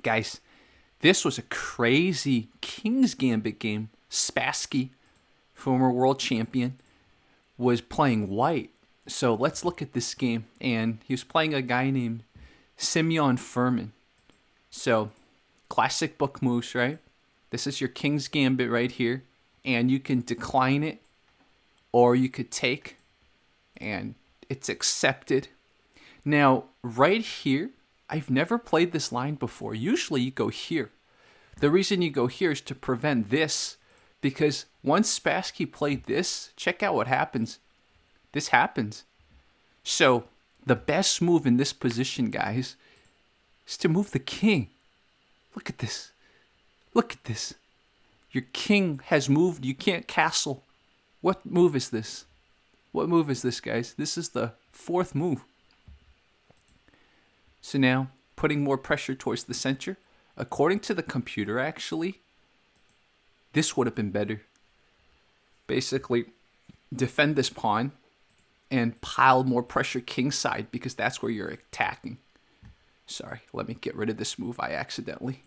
Guys, this was a crazy King's Gambit game. Spassky, former world champion, was playing white. So let's look at this game. And he was playing a guy named Semyon Furman. So, classic book moves, right? This is your King's Gambit right here. And you can decline it, or you could take, and it's accepted. Now, right here, I've never played this line before. Usually you go here. The reason you go here is to prevent this, because once Spassky played this, check out what happens. This happens. So, the best move in this position, guys, is to move the king. Look at this. Look at this. Your king has moved. You can't castle. What move is this? What move is this, guys? This is the fourth move. So now, putting more pressure towards the center. According to the computer, actually, this would have been better. Basically, defend this pawn and pile more pressure kingside, because that's where you're attacking. Sorry, let me get rid of this move. I accidentally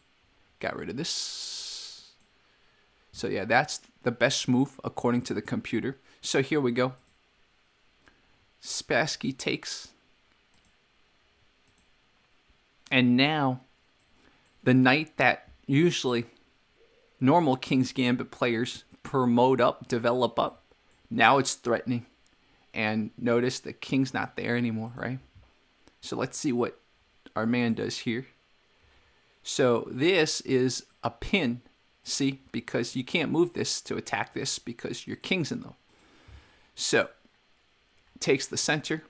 got rid of this. So yeah, that's the best move according to the computer. So here we go. Spassky takes. And now, the knight that usually normal King's Gambit players promote up, develop up, now it's threatening. And notice the king's not there anymore, right? So let's see what our man does here. So this is a pin, see? Because you can't move this to attack this because your king's in though. So, takes the center.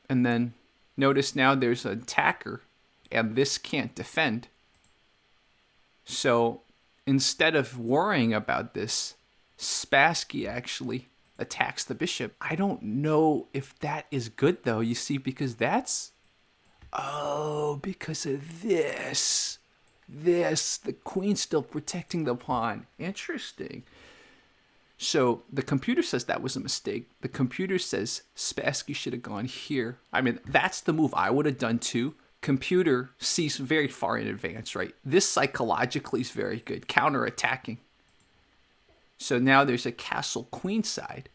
And then notice now there's an attacker and this can't defend. So instead of worrying about this, Spassky actually attacks the bishop. I don't know if that is good though, you see, because that's, oh, because of this, the queen's still protecting the pawn. Interesting. So the computer says that was a mistake. The computer says Spassky should have gone here. I mean, that's the move I would have done too. Computer sees very far in advance, right? This psychologically is very good. Counter-attacking. So now there's a castle queen side.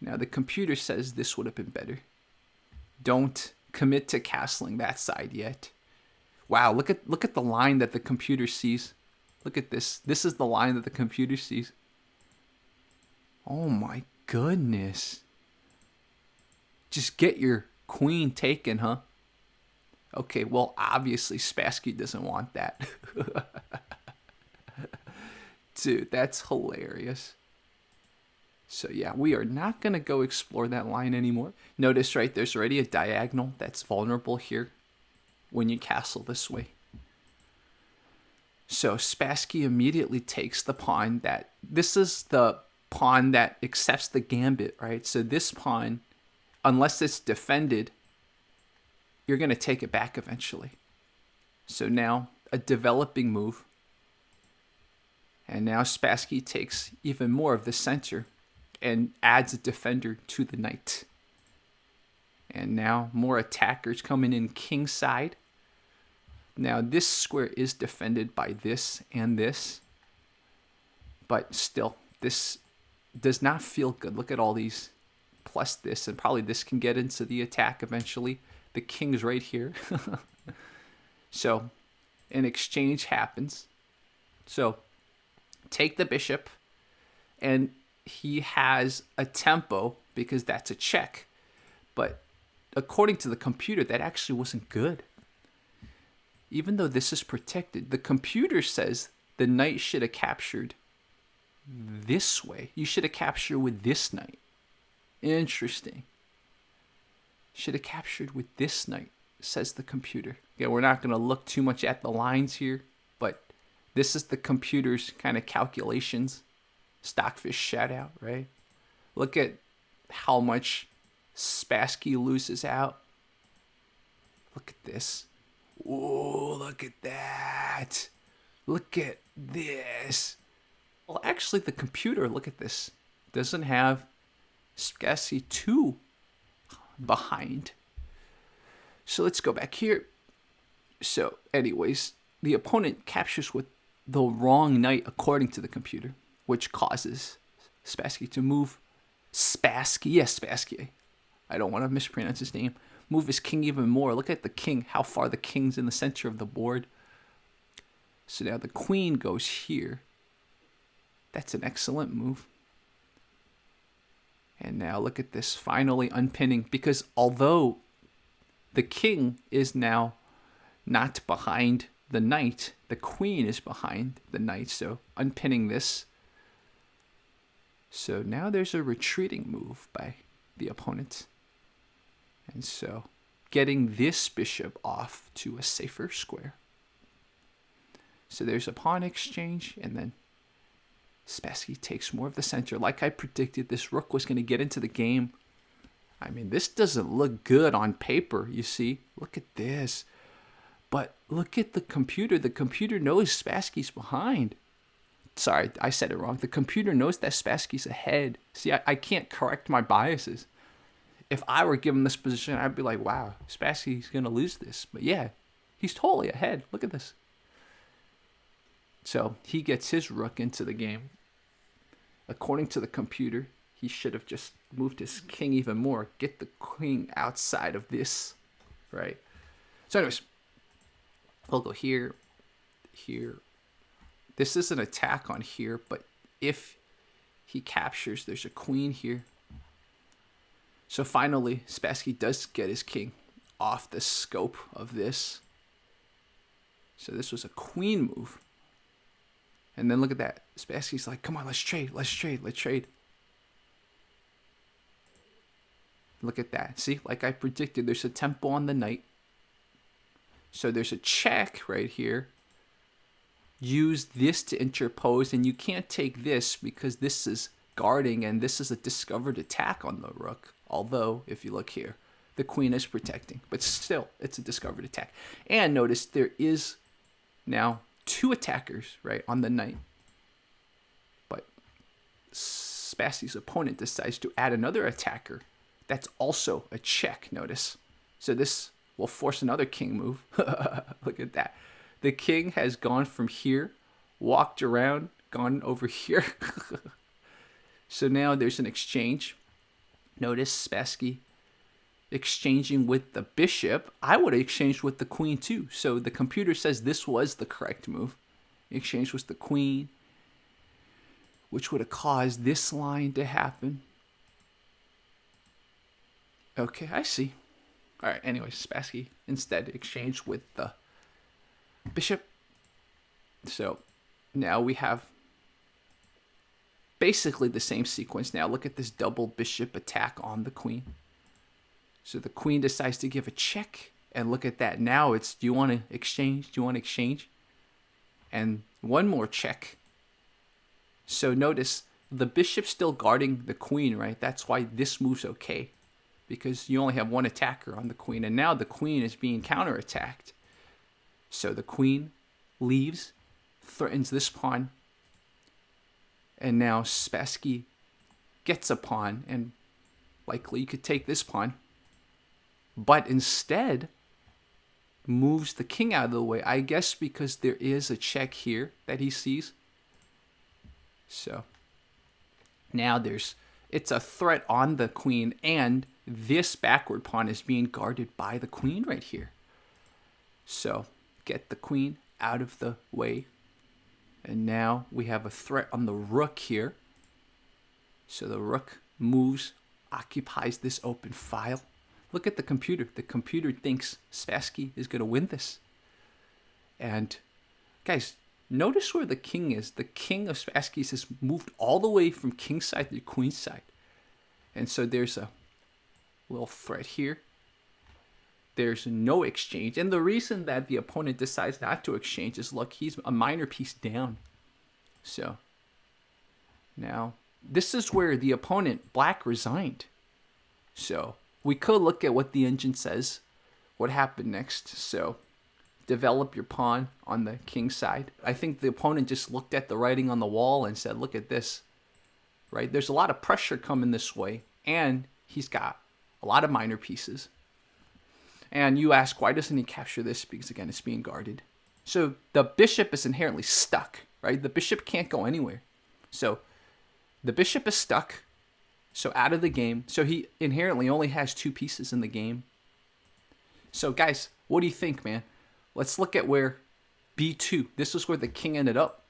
Now the computer says this would have been better. Don't commit to castling that side yet. Wow, look at the line that the computer sees. Look at this. This is the line that the computer sees. Oh my goodness. Just get your queen taken, huh? Okay, well, obviously Spassky doesn't want that. Dude, that's hilarious. So yeah, we are not going to go explore that line anymore. Notice, right, there's already a diagonal that's vulnerable here when you castle this way. So Spassky immediately takes the pawn that, this is the pawn that accepts the gambit, right? So this pawn, unless it's defended, you're going to take it back eventually. So now a developing move. And now Spassky takes even more of the center and adds a defender to the knight. And now more attackers coming in king side. Now this square is defended by this and this. But still, this does not feel good. Look at all these, plus this, and probably this can get into the attack eventually. The king's right here. So an exchange happens. So take the bishop, and he has a tempo because that's a check. But according to the computer, that actually wasn't good. Even though this is protected, the computer says the knight should have captured this way. You should have captured with this knight. Interesting. Should have captured with this knight, says the computer. Yeah, we're not going to look too much at the lines here, but this is the computer's kind of calculations. Stockfish shout out, right? Look at how much Spassky loses out. Look at this. Whoa, look at that. Look at this. Well, actually, the computer, look at this, doesn't have Spassky 2 behind. So let's go back here. So, anyways, the opponent captures with the wrong knight according to the computer, which causes Spassky to move Spassky. Yes, Spassky. I don't want to mispronounce his name. Move his king even more. Look at the king, how far the king's in the center of the board. So now the queen goes here. That's an excellent move. And now look at this, finally unpinning, because although the king is now not behind the knight, the queen is behind the knight, so unpinning this. So now there's a retreating move by the opponent. And so getting this bishop off to a safer square. So there's a pawn exchange, and then Spassky takes more of the center. Like I predicted, this rook was going to get into the game. I mean, this doesn't look good on paper, you see. Look at this. But look at the computer. The computer knows Spassky's behind. Sorry, I said it wrong. The computer knows that Spassky's ahead. See, I can't correct my biases. If I were given this position, I'd be like, wow, Spassky's going to lose this. But yeah, he's totally ahead. Look at this. So he gets his rook into the game. According to the computer, he should have just moved his king even more. Get the queen outside of this, right? So anyways, we'll go here, here. This is an attack on here, but if he captures, there's a queen here. So finally, Spassky does get his king off the scope of this. So this was a queen move. And then look at that. Spassky's like, come on, let's trade, let's trade, let's trade. Look at that. See, like I predicted, there's a tempo on the knight. So there's a check right here. Use this to interpose, and you can't take this because this is guarding, and this is a discovered attack on the rook. Although, if you look here, the queen is protecting. But still, it's a discovered attack. And notice there is now two attackers, right, on the knight. But Spassky's opponent decides to add another attacker. That's also a check, notice. So this will force another king move. Look at that. The king has gone from here, walked around, gone over here. So now there's an exchange. Notice Spassky exchanging with the bishop. I would have exchanged with the queen too. So the computer says this was the correct move. Exchange with the queen, which would have caused this line to happen. Okay, I see. All right, anyway, Spassky instead exchanged with the bishop. So now we have basically the same sequence. Now look at this double bishop attack on the queen. So the queen decides to give a check, and look at that. Now it's, do you want to exchange? Do you want to exchange? And one more check. So notice the bishop's still guarding the queen, right? That's why this move's okay, because you only have one attacker on the queen, and now the queen is being counterattacked. So the queen leaves, threatens this pawn, and now Spassky gets a pawn, and likely you could take this pawn, but instead moves the king out of the way, I guess because there is a check here that he sees. So now it's a threat on the queen, and this backward pawn is being guarded by the queen right here. So get the queen out of the way. And now we have a threat on the rook here. So the rook moves, occupies this open file. Look at the computer. The computer thinks Spassky is going to win this. And guys, notice where the king is. The king of Spassky's has moved all the way from king side to queen side. And so there's a little threat here. There's no exchange. And the reason that the opponent decides not to exchange is, look, he's a minor piece down. So now this is where the opponent, black, resigned. So we could look at what the engine says, what happened next. So develop your pawn on the king side. I think the opponent just looked at the writing on the wall and said, look at this, right? There's a lot of pressure coming this way, and he's got a lot of minor pieces. And you ask, why doesn't he capture this? Because again, it's being guarded. So the bishop is inherently stuck, right? The bishop can't go anywhere. So the bishop is stuck, so out of the game. So he inherently only has 2 pieces in the game. So guys, what do you think, man? Let's look at where b2, this was where the king ended up.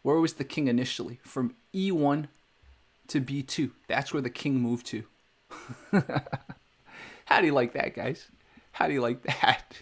Where was the king initially? From e1 to b2. That's where the king moved to. How do you like that, guys? How do you like that?